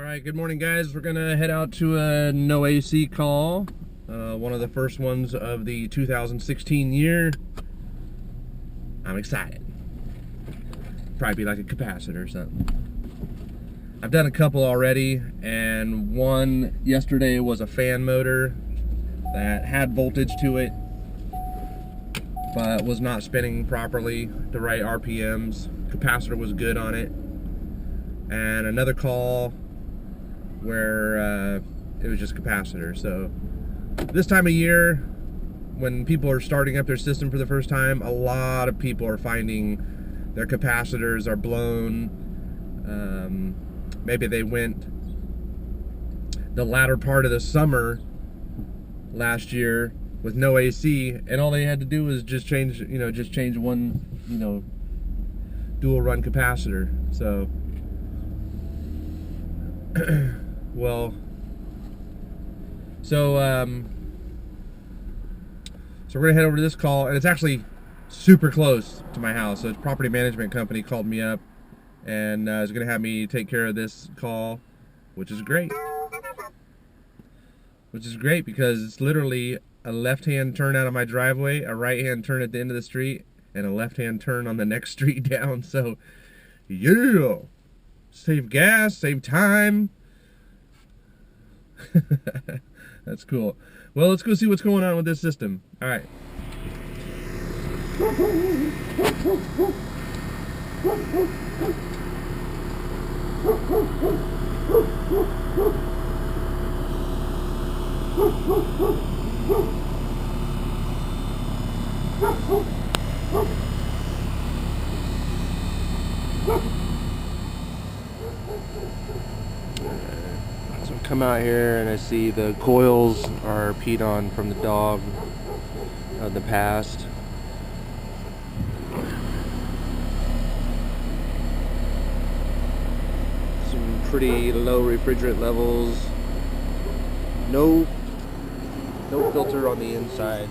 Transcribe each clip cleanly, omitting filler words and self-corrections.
Alright, good morning guys. We're gonna head out to a no AC call. One of the first ones of the 2016 year. I'm excited. Probably be like a capacitor or something. I've done a couple already, and one yesterday was a fan motor that had voltage to it, but was not spinning properly, the right RPMs. Capacitor was good on it. And another call where it was just capacitor. So this time of year, when people are starting up their system for the first time, a lot of people are finding their capacitors are blown. Maybe they went the latter part of the summer last year with no AC, and all they had to do was just change one, dual run capacitor. So so we're gonna head over to this call, and it's actually super close to my house. So, a property management company called me up and is gonna have me take care of this call, which is great. Because it's literally a left-hand turn out of my driveway, a right-hand turn at the end of the street, and a left-hand turn on the next street down. So, yeah, save gas, save time. That's cool. Well, let's go see what's going on with this system. All right. So I come out here and I see the coils are peed on from the dog of the past. Some pretty low refrigerant levels. No filter on the inside,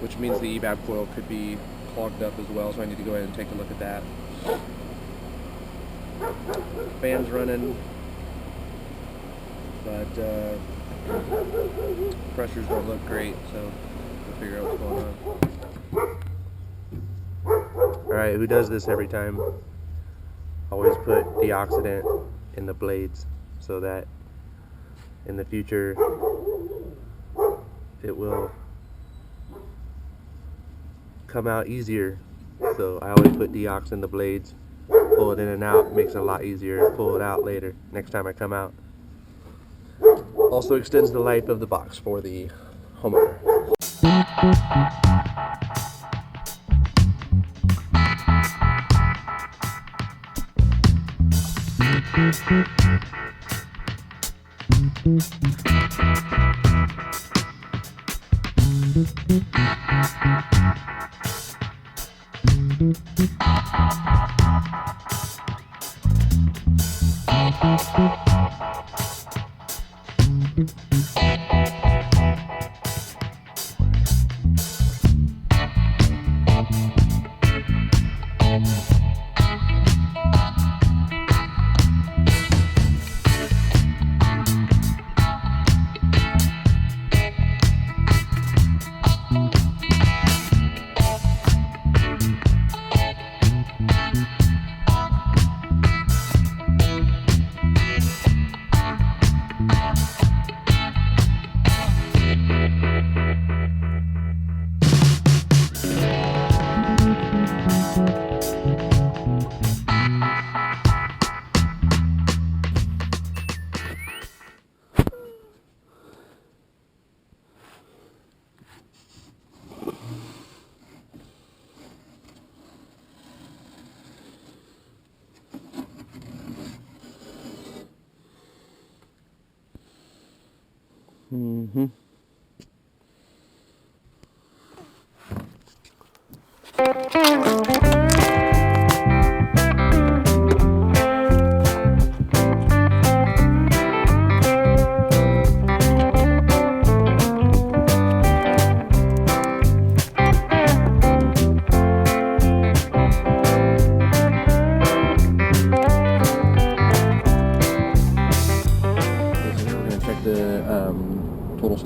which means the evap coil could be clogged up as well, so I need to go ahead and take a look at that. Fan's running, but pressures don't look great, so we'll figure out what's going on. Alright, who does this every time? Always put deoxidant in the blades so that in the future it will come out easier. So I always put deox in the blades, pull it in and out, makes it a lot easier to pull it out later next time I come out. Also extends the life of the box for the homeowner.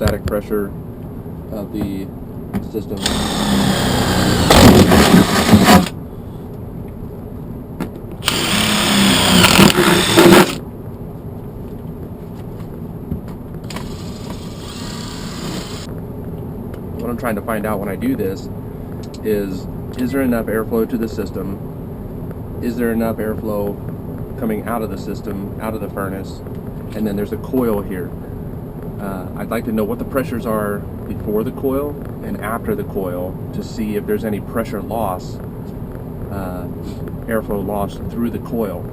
static pressure of the system. What I'm trying to find out when I do this is there enough airflow to the system? Is there enough airflow coming out of the system, out of the furnace? And then there's a coil here. I'd like to know what the pressures are before the coil and after the coil to see if there's any pressure loss, airflow loss through the coil.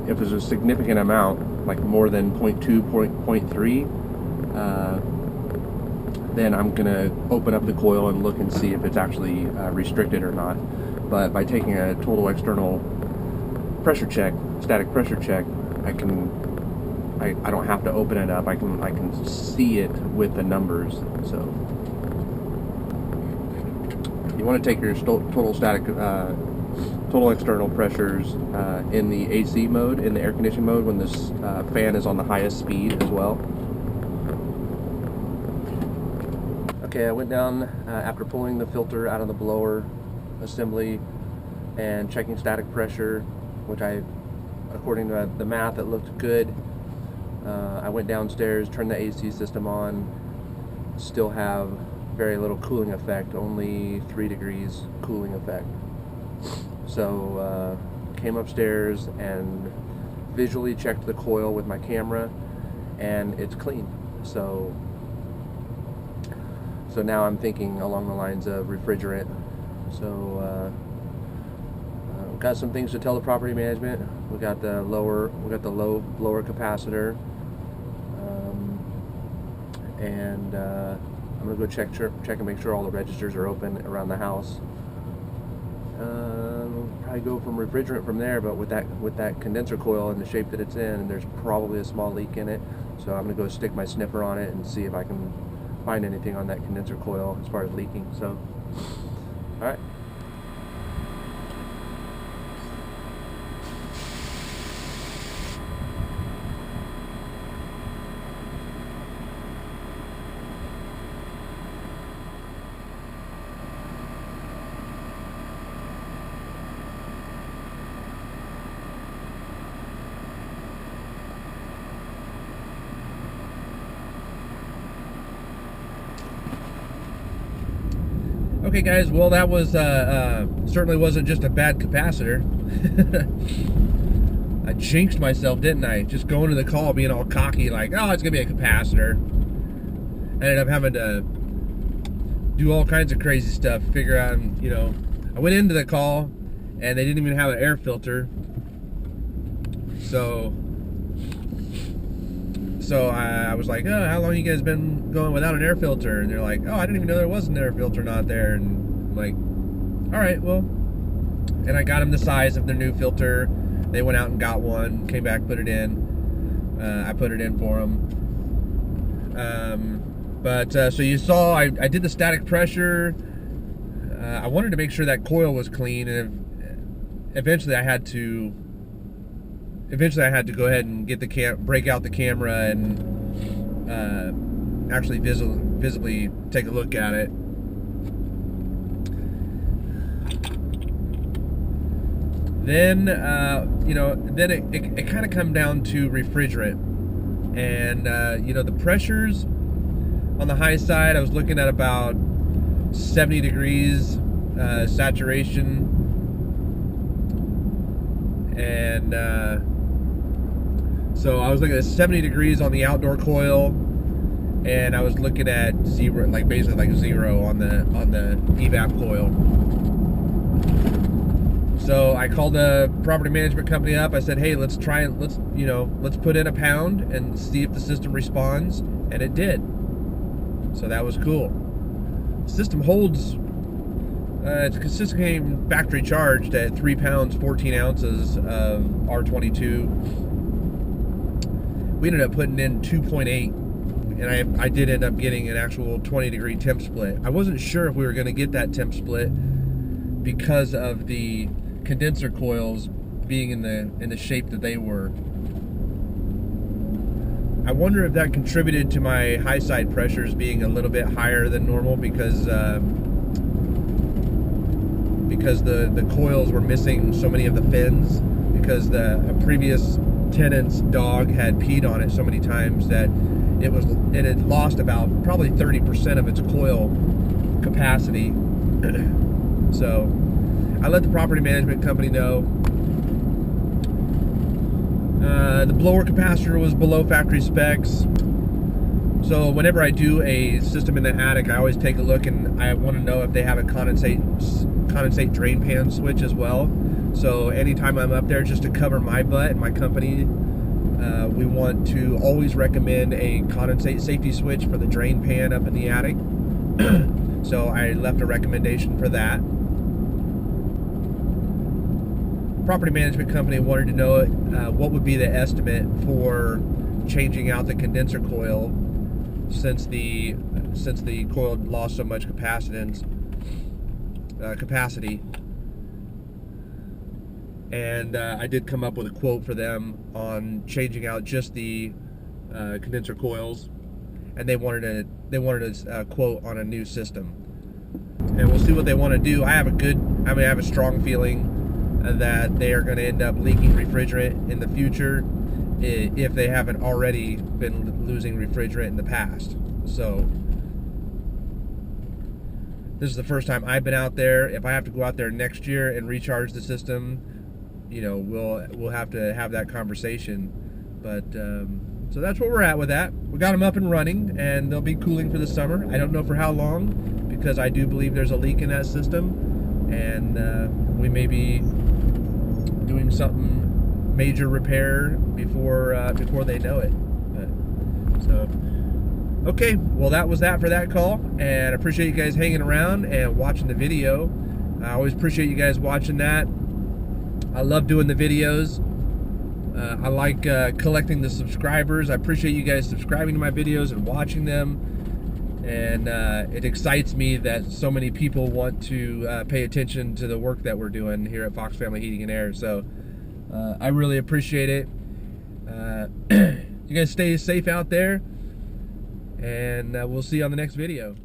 If there's a significant amount, like more than 0.2, 0.3, then I'm gonna open up the coil and look and see if it's actually restricted or not. But by taking a total external pressure check, static pressure check, I don't have to open it up. I can see it with the numbers. So you want to take your total static, total external pressures in the AC mode, in the air conditioning mode, when this fan is on the highest speed as well. Okay, I went down after pulling the filter out of the blower assembly and checking static pressure, which according to the math, it looked good. I went downstairs, turned the AC system on, still have very little cooling effect, only 3 degrees cooling effect. So came upstairs and visually checked the coil with my camera, and it's clean. So now I'm thinking along the lines of refrigerant. So we've got some things to tell the property management. We got the low blower capacitor, and I'm gonna go check and make sure all the registers are open around the house. We'll probably go from refrigerant from there, but with that condenser coil in the shape that it's in, there's probably a small leak in it. So I'm gonna go stick my sniffer on it and see if I can find anything on that condenser coil as far as leaking. So, all right. Okay guys, well that was certainly wasn't just a bad capacitor. I jinxed myself, didn't I? Just going to the call being all cocky like, oh, it's gonna be a capacitor. I ended up having to do all kinds of crazy stuff, figure out, you know, I went into the call and they didn't even have an air filter. So I was like, oh, how long you guys been going without an air filter? And they're like, oh, I didn't even know there was an air filter not there. And I'm like, all right, well. And I got them the size of their new filter. They went out and got one, came back, put it in. I put it in for them. So you saw, I did the static pressure. I wanted to make sure that coil was clean, and eventually I had to go ahead and get break out the camera and actually visibly take a look at it. Then then it kind of come down to refrigerant, and the pressures on the high side, I was looking at about 70 degrees saturation, and so I was looking at 70 degrees on the outdoor coil, and I was looking at zero, like basically like zero on the evap coil. So I called the property management company up. I said, hey, let's put in a pound and see if the system responds, and it did. So that was cool. The system holds. It's consistently factory charged at 3 pounds 14 ounces of R22. We ended up putting in 2.8, and I did end up getting an actual 20-degree temp split. I wasn't sure if we were going to get that temp split because of the condenser coils being in the shape that they were. I wonder if that contributed to my high side pressures being a little bit higher than normal because the coils were missing so many of the fins, because a previous tenant's dog had peed on it so many times that it had lost about probably 30% of its coil capacity. So I let the property management company know. The blower capacitor was below factory specs. So whenever I do a system in the attic, I always take a look, and I want to know if they have a condensate drain pan switch as well. So anytime I'm up there, just to cover my butt and my company, we want to always recommend a condensate safety switch for the drain pan up in the attic. So I left a recommendation for that. Property management company wanted to know what would be the estimate for changing out the condenser coil since the coil lost so much capacity. And I did come up with a quote for them on changing out just the condenser coils, and they wanted a quote on a new system. And we'll see what they want to do. I have a strong feeling that they are going to end up leaking refrigerant in the future if they haven't already been losing refrigerant in the past. So this is the first time I've been out there. If I have to go out there next year and recharge the system, you know, we'll have to have that conversation. But so that's where we're at with that. We got them up and running, and they'll be cooling for the summer. I don't know for how long, because I do believe there's a leak in that system, and we may be doing something major repair before they know it. But, so okay, well, that was that for that call, and I appreciate you guys hanging around and watching the video. I always appreciate you guys watching that. I love doing the videos. I like collecting the subscribers. I appreciate you guys subscribing to my videos and watching them. And it excites me that so many people want to pay attention to the work that we're doing here at Fox Family Heating and Air. So I really appreciate it. You guys stay safe out there, and we'll see you on the next video.